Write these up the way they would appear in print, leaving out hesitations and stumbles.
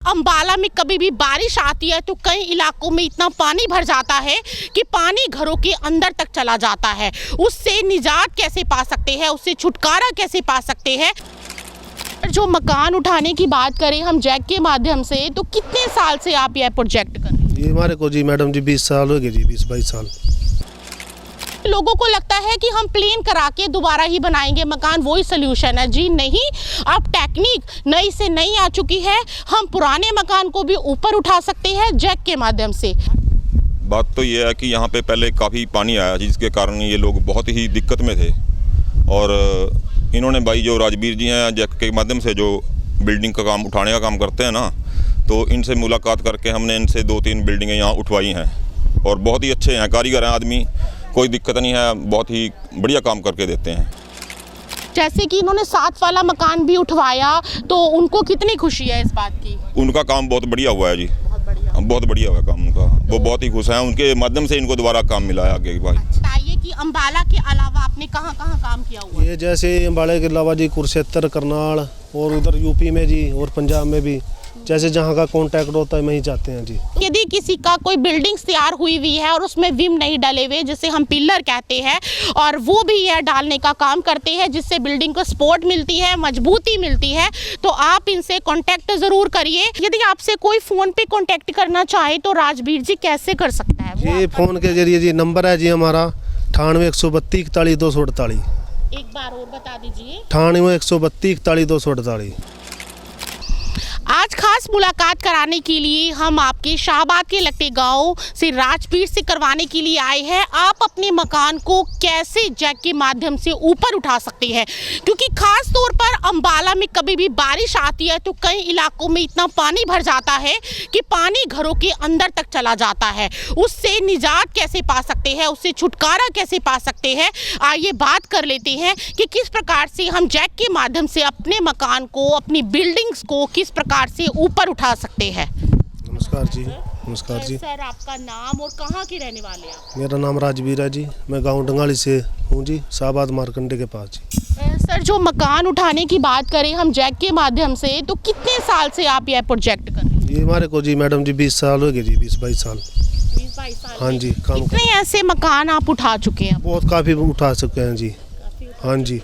अंबाला में कभी भी बारिश आती है तो कई इलाकों में इतना पानी भर जाता है कि पानी घरों के अंदर तक चला जाता है। उससे निजात कैसे पा सकते हैं, उससे छुटकारा कैसे पा सकते हैं। जो मकान उठाने की बात करें हम जैक के माध्यम से, तो कितने साल से आप यह प्रोजेक्ट कर रहे हैं? ये हमारे को जी मैडम जी 20 साल हो गए जी, 20-22 साल। लोगों को लगता है कि हम प्लेन करा के दोबारा ही बनाएंगे मकान, वही सोल्यूशन है। जी नहीं, अब टेक्निक नई से नई आ चुकी है। हम पुराने मकान को भी ऊपर उठा सकते हैं जैक के माध्यम से। बात तो ये है कि यहाँ पे पहले काफ़ी पानी आया जिसके कारण ये लोग बहुत ही दिक्कत में थे, और इन्होंने भाई जो राजवीर जी हैं जैक के माध्यम से जो बिल्डिंग का काम उठाने का काम करते हैं ना, तो इनसे मुलाकात करके हमने इनसे 2-3 बिल्डिंगें यहाँ उठवाई हैं, और बहुत ही अच्छे हैं, कारीगर हैं आदमी, कोई दिक्कत नहीं है, बहुत ही बढ़िया काम करके देते हैं। जैसे कि इन्होंने 7 वाला मकान भी उठवाया, तो उनको कितनी खुशी है इस बात की? उनका काम बहुत बढ़िया हुआ है जी, बहुत बढ़िया हुआ काम उनका, वो बहुत ही खुश हैं, उनके माध्यम से इनको दोबारा काम मिला है आगे। भाई बताइए कि अंबाला के अलावा आपने कहाँ कहाँ काम किया हुआ? ये जैसे अंबाला के अलावा जी कुरुक्षेत्र, करनाल और उधर यूपी में जी, और पंजाब में भी, जैसे जहाँ का कॉन्टैक्ट होता है वहीं जाते हैं जी। यदि किसी का कोई बिल्डिंग तैयार हुई हुई है और उसमें विम नहीं डले हुए, जिसे हम पिलर कहते हैं, और वो भी यह डालने का काम करते हैं जिससे बिल्डिंग को सपोर्ट मिलती है, मजबूती मिलती है, तो आप इनसे कांटेक्ट ज़रूर करिए। यदि आपसे कोई फ़ोन पे कांटेक्ट करना चाहे तो राजवीर जी कैसे कर सकता है? ये फ़ोन के जरिए जी, नंबर है जी हमारा 98-132-41-248। एक बार और बता दीजिए। 98-132-41-248। आज खास मुलाकात कराने के लिए हम आपके शाहबाद के लट्टे गांव से राजवीर से करवाने के लिए आए हैं। आप अपने मकान को कैसे जैक के माध्यम से ऊपर उठा सकते हैं, क्योंकि खास तौर पर अंबाला में कभी भी बारिश आती है तो कई इलाकों में इतना पानी भर जाता है कि पानी घरों के अंदर तक चला जाता है। उससे निजात कैसे पा सकते हैं, उससे छुटकारा कैसे पा सकते हैं, आइए बात कर लेते हैं कि किस प्रकार से हम जैक के माध्यम से अपने मकान को, अपनी बिल्डिंग्स को किस प्रकार से ऊपर उठा सकते हैं। नमस्कार जी। नमस्कार जी। सर, आपका नाम और कहाँ के रहने वाले हैं आप? मेरा नाम राजवीर है जी, मैं गांव डंगाली से हूँ जी, शाहबाद मारकंडे के पास जी। सर, जो मकान उठाने की बात करें हम जैक के माध्यम से, तो कितने साल से आप यह प्रोजेक्ट कर रहे हैं? ये हमारे को जी मैडम जी 20 साल हो गए जी, 20-22 साल। 20-22 साल। हाँ जी। काम कितने ऐसे मकान आप उठा चुके हैं? बहुत काफ़ी उठा चुके हैं जी। हाँ जी।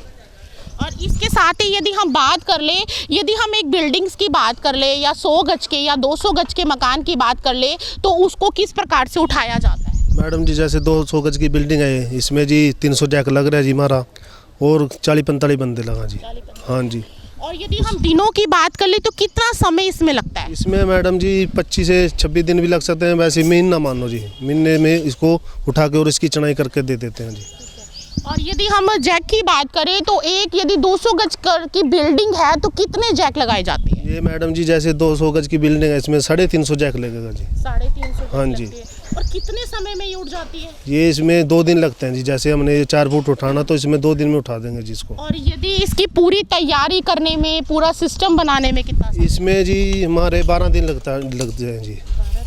और इसके साथ ही यदि हम बात कर ले, यदि हम एक बिल्डिंग्स की बात कर ले या 100 गज के या 200 गज के मकान की बात कर ले, तो उसको किस प्रकार से उठाया जाता है? मैडम जी जैसे 200 गज की बिल्डिंग है, इसमें जी 300 जैक लग रहा है जी हमारा, और 40-45 बंदे लगा जी। हाँ जी। और यदि हम दिनों की बात कर ले तो कितना समय इसमें लगता है? इसमें मैडम जी 25 से 26 दिन भी लग सकते हैं, वैसे महीना मान लो जी, महीने में इसको उठा के और इसकी चढ़ाई करके दे देते हैं जी। और यदि हम जैक की बात करें तो एक यदि 200 गज की बिल्डिंग है तो कितने जैक लगाए जाते हैं? ये मैडम जी जैसे 200 गज की बिल्डिंग है, इसमें 350 जैक लगेगा जी। 350। हाँ जी। और कितने समय में ये उठ जाती है? ये इसमें 2 दिन लगते हैं जी, जैसे हमने ये 4 फुट उठाना तो इसमें 2 दिन में उठा देंगे जी इसको। और यदि इसकी पूरी तैयारी करने में, पूरा सिस्टम बनाने में कितना समय? इसमें जी हमारे 12 दिन लगते हैं जी।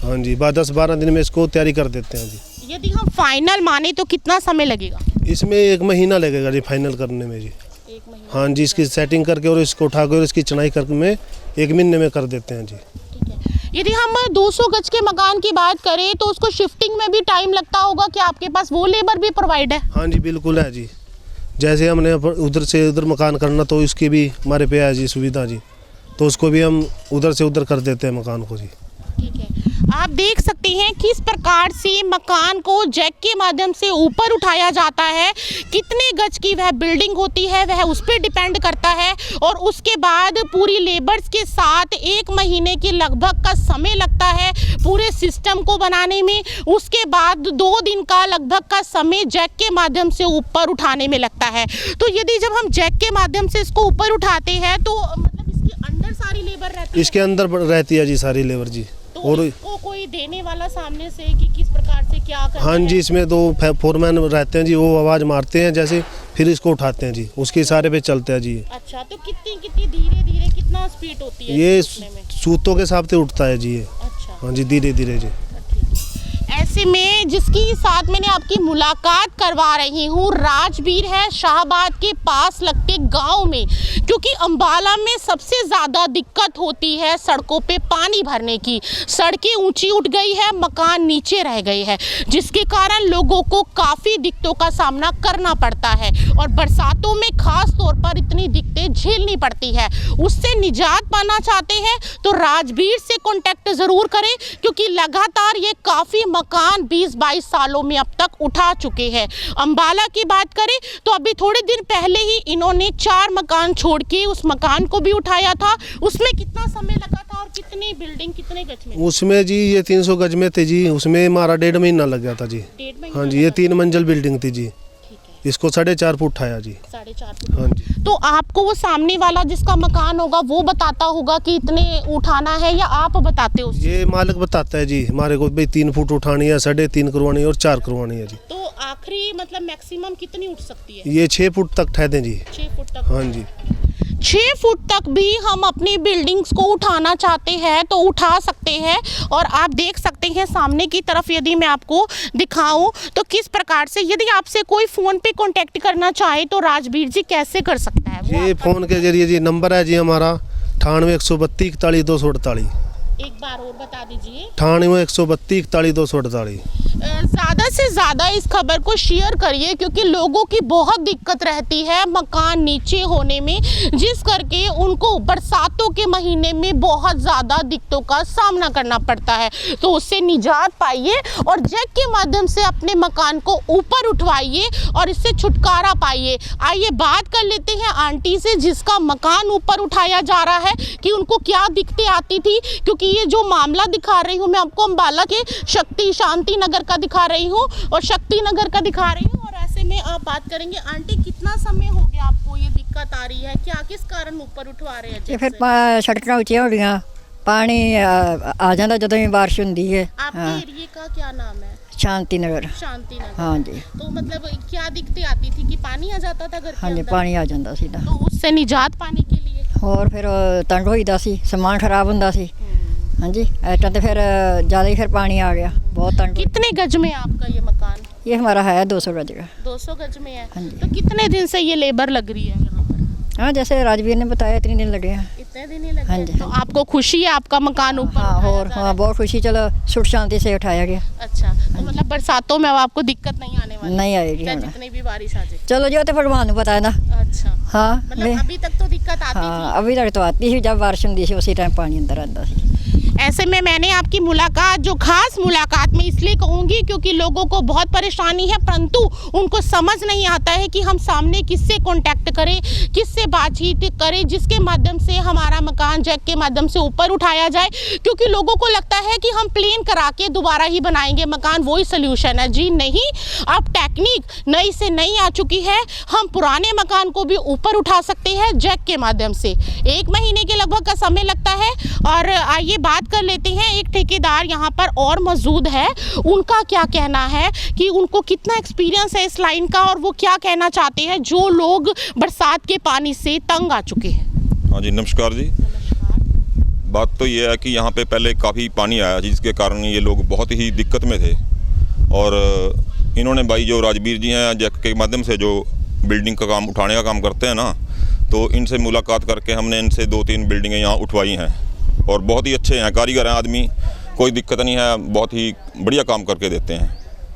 हाँ जी, 10-12 दिन में इसको तैयारी कर देते हैं जी। यदि हम फाइनल माने तो कितना समय लगेगा? इसमें 1 महीना लगेगा जी फाइनल करने में जी। 1 महीना। हाँ जी, इसकी सेटिंग करके और इसको उठा कर इसकी चढ़ाई करके में 1 महीने में कर देते हैं जी। ठीक है। यदि हम 200 गज के मकान की बात करें तो उसको शिफ्टिंग में भी टाइम लगता होगा, कि आपके पास वो लेबर भी प्रोवाइड है? हाँ जी, बिल्कुल है जी। जैसे हमने उधर से उधर मकान करना तो उसकी भी हमारे पे है जी सुविधा जी, तो उसको भी हम उधर से उधर कर देते हैं मकान को जी। ठीक है। आप देख सकते हैं किस प्रकार से मकान को जैक के माध्यम से ऊपर उठाया जाता है। कितने गज की वह बिल्डिंग होती है वह उस पर डिपेंड करता है, और उसके बाद पूरी लेबर्स के साथ 1 महीने के लगभग का समय लगता है पूरे सिस्टम को बनाने में। उसके बाद 2 दिन का लगभग का समय जैक के माध्यम से ऊपर उठाने में लगता है। तो यदि जब हम जैक के माध्यम से इसको ऊपर उठाते हैं तो मतलब इसके अंदर सारी लेबर रहती है? इसके अंदर रहती है जी सारी लेबर जी। तो और इसको कोई देने वाला सामने से कि किस प्रकार से क्या करना हाँ है? जी, इसमें 2 फोरमैन रहते हैं जी, वो आवाज़ मारते हैं जैसे, फिर इसको उठाते हैं जी, उसके इशारे पे चलते हैं जी। अच्छा, तो कितनी धीरे धीरे कितना स्पीड होती है ये उठने में? सूतों के हिसाब से उठता है जी ये। अच्छा। हाँ जी, धीरे धीरे जी। ऐसे में जिसकी साथ मैंने आपकी मुलाकात करवा रही हूँ, राजबीर है शाहबाद के पास लगते गांव में, क्योंकि अंबाला में सबसे ज़्यादा दिक्कत होती है सड़कों पे पानी भरने की। सड़कें ऊंची उठ गई है, मकान नीचे रह गए हैं, जिसके कारण लोगों को काफ़ी दिक्कतों का सामना करना पड़ता है और बरसातों में खास तौर पर इतनी दिक्कतें झेलनी पड़ती है। उससे निजात पाना चाहते हैं तो राजबीर से कॉन्टैक्ट ज़रूर करें, क्योंकि लगातार ये काफ़ी मकान 20-22 सालों में अब तक उठा चुके हैं। अंबाला की बात करें तो अभी थोड़े दिन पहले ही इन्होंने 4 मकान छोड़ के उस मकान को भी उठाया था। उसमें कितना समय लगा था और कितनी बिल्डिंग कितने गज में? उसमें जी ये 300 गज में थे जी, उसमें हमारा 1.5 महीना लग गया था जी। 1.5 महीना? हाँ जी, ये 3 मंजिल बिल्डिंग थी जी। इसको 4.5 फुट उठाया जी। 4.5 फुट। हाँ जी। तो आपको वो सामने वाला जिसका मकान होगा वो बताता होगा कि इतने उठाना है, या आप बताते हो? ये मालिक बताता है जी हमारे को, भाई 3 फुट उठानी है, 3.5 करवानी है और 4 करवानी है जी। तो आखिरी मतलब मैक्सिमम कितनी उठ सकती है? ये 6 फुट तक ठह दें जी। 6 फुट तक? हाँ जी। 6 फुट तक भी हम अपनी बिल्डिंग्स को उठाना चाहते हैं तो उठा सकते हैं। और आप देख सकते हैं सामने की तरफ, यदि मैं आपको दिखाऊं तो किस प्रकार से, यदि आपसे कोई फ़ोन पे कांटेक्ट करना चाहे तो राजबीर जी कैसे कर सकता है? ये फ़ोन के जरिए जी, नंबर है जी हमारा 98 132 41 248। एक बार और बता दीजिए। 98 132 41 248। ज़्यादा से ज़्यादा इस खबर को शेयर करिए, क्योंकि लोगों की बहुत दिक्कत रहती है मकान नीचे होने में, जिस करके उनको बरसातों के महीने में बहुत ज़्यादा दिक्कतों का सामना करना पड़ता है। तो उससे निजात पाइए और जैक के माध्यम से अपने मकान को ऊपर उठवाइए और इससे छुटकारा पाइए। आइए बात कर लेते हैं आंटी से, जिसका मकान ऊपर उठाया जा रहा है, कि उनको क्या दिक्कतें आती थी। क्योंकि ये जो मामला दिखा रही हूँ मैं आपको अंबाला के शांति नगर का दिखा रही हूँ और शक्ति नगर का दिखा रही हूँ। और ऐसे में आप बात करेंगे, आंटी कितना समय हो गया आपको ये दिक्कत आ रही है, क्या किस कारण ऊपर उठवा रहे हैं? ये फिर सड़ਕਾਂ ਉੱਚੀਆਂ ਹੋ ਗਈਆਂ, पानी आ जाता ਜਦੋਂ भी बारिश होती है। आपके एरिया का क्या नाम है? शांति नगर। शांति नगर। हाँ जी। तो मतलब क्या दिक्कतें आती थी कि पानी आ जाता था घर के हाँ जी, अंदर? पानी आ ਜਾਂਦਾ ਸੀ ਤਾਂ तो उससे निजात पाने के लिए ਹੋਰ ਫਿਰ ਤੰਗ ਹੋਈਦਾ ਸੀ, ਸਮਾਨ ਖਰਾਬ ਹੁੰਦਾ ਸੀ। हाँ जी, ऐसा तो फिर ज़्यादा ही फिर पानी आ गया, बहुत तंग। कितने गज में है आपका ये मकान? ये हमारा है 200 गज का। 200 गज में है। हाँ जी। तो कितने दिन से ये लेबर लग रही है यहाँ पर? हाँ, जैसे राजवीर ने बताया इतने दिन लगे हैं। इतने दिन ही लगे हाँ हैं। जी। तो आपको खुशी है आपका मकान ऊपर हाँ, उठाया और जा रहा हाँ, है? बहुत खुशी, चलो सुख शांति से उठाया गया। अच्छा, तो मतलब बरसातों में अब आपको दिक्कत नहीं आने वाली? नहीं आएगी चाहे हमें। जितनी भी बारिश आ जाए? चलो जो तो भगवान को पता है ना। अच्छा, हाँ, मतलब अभी तक तो दिक्कत आती हाँ, अभी तक तो आती थी, जब बारिश होती थी उसी टाइम पानी अंदर आता थी। ऐसे में मैंने आपकी मुलाकात, जो खास मुलाकात में इसलिए कहूँगी क्योंकि लोगों को बहुत परेशानी है, परंतु उनको समझ नहीं आता है कि हम सामने किससे कांटेक्ट करें, किससे बातचीत करें, जिसके माध्यम से हमारा मकान जैक के माध्यम से ऊपर उठाया जाए। क्योंकि लोगों को लगता है कि हम प्लेन करा के दोबारा ही बनाएंगे मकान, वही सोल्यूशन है। जी नहीं, अब टेक्निक नई से नई आ चुकी है। हम पुराने मकान को भी ऊपर उठा सकते हैं जैक के माध्यम से। 1 महीने के लगभग का समय लगता है। और आइए बात कर लेते हैं, एक ठेकेदार यहाँ पर और मौजूद है, उनका क्या कहना है, कि उनको कितना एक्सपीरियंस है इस लाइन का और वो क्या कहना चाहते हैं जो लोग बरसात के पानी से तंग आ चुके हैं। हाँ जी, नमस्कार जी। बात तो ये है कि यहाँ पे पहले काफ़ी पानी आया जिसके कारण ये लोग बहुत ही दिक्कत में थे। और इन्होंने भाई जो राजबीर जी हैं जैक के माध्यम से जो बिल्डिंग का काम उठाने का काम करते हैं ना, तो इनसे मुलाकात करके हमने इनसे 2-3 बिल्डिंगें यहाँ उठवाई हैं और बहुत ही अच्छे हैं, कारीगर हैं आदमी, कोई दिक्कत नहीं है, बहुत ही बढ़िया काम करके देते हैं।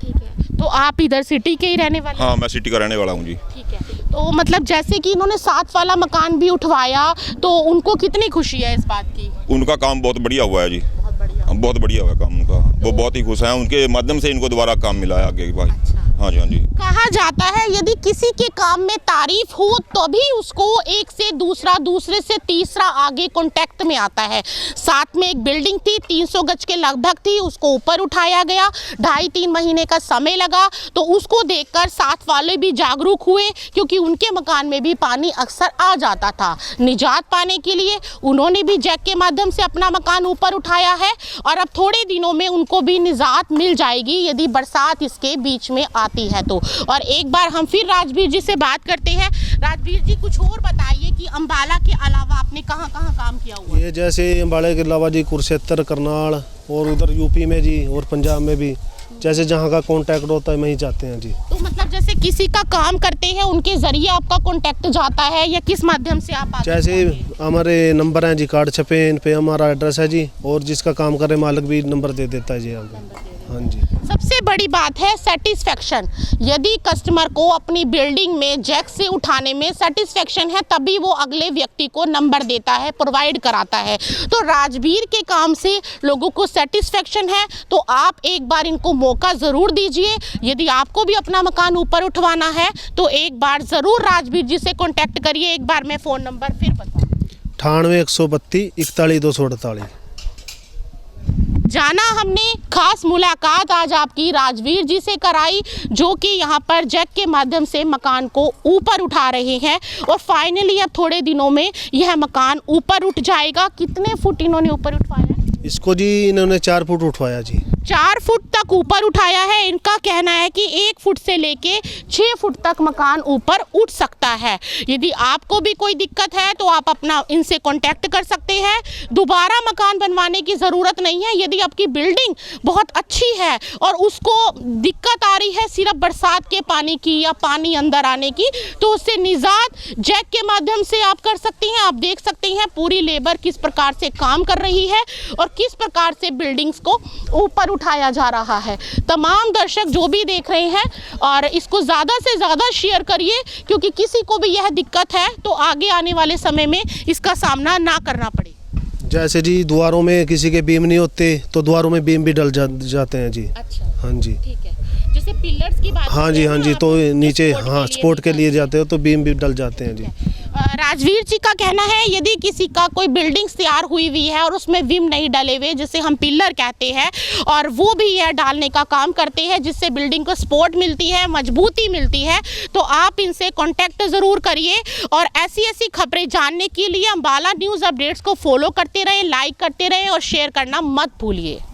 ठीक है, तो आप इधर सिटी के ही रहने वाले? हाँ, मैं सिटी का रहने वाला हूँ जी। ठीक है, तो मतलब जैसे कि इन्होंने 7 वाला मकान भी उठवाया, तो उनको कितनी खुशी है इस बात की? उनका काम बहुत बढ़िया हुआ है जी, बहुत बढ़िया। बहुत बढ़िया हुआ काम उनका, वो बहुत ही खुश हैं, उनके माध्यम से इनको दोबारा काम मिला है आगे भाई। अच्छा। हाँ जी, हाँ जी। कहा जाता है यदि किसी के काम में तारीफ हो तभी उसको एक से दूसरा, दूसरे से तीसरा आगे कांटेक्ट में आता है। साथ में एक बिल्डिंग थी, 300 गज के लगभग थी, उसको ऊपर उठाया गया, 2.5-3 महीने का समय लगा। तो उसको देखकर साथ वाले भी जागरूक हुए, क्योंकि उनके मकान में भी पानी अक्सर आ जाता था। निजात पाने के लिए उन्होंने भी जैक के माध्यम से अपना मकान ऊपर उठाया है और अब थोड़े दिनों में उनको भी निजात मिल जाएगी यदि बरसात इसके बीच में आती है तो। और एक बार हम फिर राजबीर जी से बात करते हैं। राजबीर जी, कुछ और बताइए कि अंबाला के अलावा आपने कहाँ कहाँ काम किया हुआ? ये जैसे अंबाला के अलावा जी कुरुक्षेत्र, करनाल और उधर यूपी में जी और पंजाब में भी जैसे जहाँ का कांटेक्ट होता है वहीं जाते हैं जी। तो मतलब जैसे किसी का काम करते हैं उनके जरिए आपका कांटेक्ट जाता है या किस माध्यम से आप आगे जैसे बढ़ते हैं? हमारे नंबर हैं जी, कार्ड छपे हैं, इन पे हमारा एड्रेस है जी, और जिसका काम करे मालिक भी नंबर दे देता है जी यहाँ पे। हाँ जी। सबसे बड़ी बात है सेटिस्फेक्शन। यदि कस्टमर को अपनी बिल्डिंग में जैक से उठाने में सेटिस्फेक्शन है तभी वो अगले व्यक्ति को नंबर देता है, प्रोवाइड कराता है। तो राजवीर के काम से लोगों को सेटिस्फेक्शन है तो आप एक बार इनको मौका ज़रूर दीजिए। यदि आपको भी अपना मकान ऊपर उठवाना है तो एक बार ज़रूर राजवीर जी से कॉन्टैक्ट करिए। एक बार मैं फ़ोन नंबर फिर बताऊँ, 98-132-41-248। जाना हमने खास मुलाकात आज आपकी राजवीर जी से कराई, जो कि यहाँ पर जैक के माध्यम से मकान को ऊपर उठा रहे हैं और फाइनली अब थोड़े दिनों में यह मकान ऊपर उठ जाएगा। कितने फुट इन्होंने ऊपर उठवाया? इसको जी इन्होंने 4 फुट उठवाया जी। 4 फुट तक ऊपर उठाया है। इनका कहना है कि 1 फुट से लेके 6 फुट तक मकान ऊपर उठ सकता है। यदि आपको भी कोई दिक्कत है तो आप अपना इनसे कांटेक्ट कर सकते हैं। दोबारा मकान बनवाने की ज़रूरत नहीं है। यदि आपकी बिल्डिंग बहुत अच्छी है और उसको दिक्कत आ रही है सिर्फ बरसात के पानी की या पानी अंदर आने की, तो उससे निजात जैक के माध्यम से आप कर सकती हैं। आप देख सकते हैं पूरी लेबर किस प्रकार से काम कर रही है और किस प्रकार से बिल्डिंग्स को ऊपर उठाया जा रहा है। तमाम दर्शक जो भी देख रहे हैं और इसको ज़्यादा से ज़्यादा शेयर करिए, क्योंकि किसी को भी यह दिक्कत है तो आगे आने वाले समय में इसका सामना ना करना पड़े। जैसे जी द्वारों में किसी के बीम नहीं होते तो द्वारों में बीम भी डल जाते हैं जी। अच्छा, हाँ जी। ठीक है। जैसे पिलर्स की बात हाँ जी, हाँ जी, तो नीचे हाँ सपोर्ट के लिए जाते हो तो बीम भी डल जाते हैं जी। राजवीर जी का कहना है यदि किसी का कोई बिल्डिंग तैयार हुई हुई है और उसमें विम नहीं डले हुए, जिसे हम पिलर कहते हैं, और वो भी यह डालने का काम करते हैं जिससे बिल्डिंग को सपोर्ट मिलती है, मजबूती मिलती है, तो आप इनसे कांटेक्ट ज़रूर करिए। और ऐसी ऐसी खबरें जानने के लिए अम्बाला न्यूज़ अपडेट्स को फॉलो करते रहें, लाइक करते रहें और शेयर करना मत भूलिए।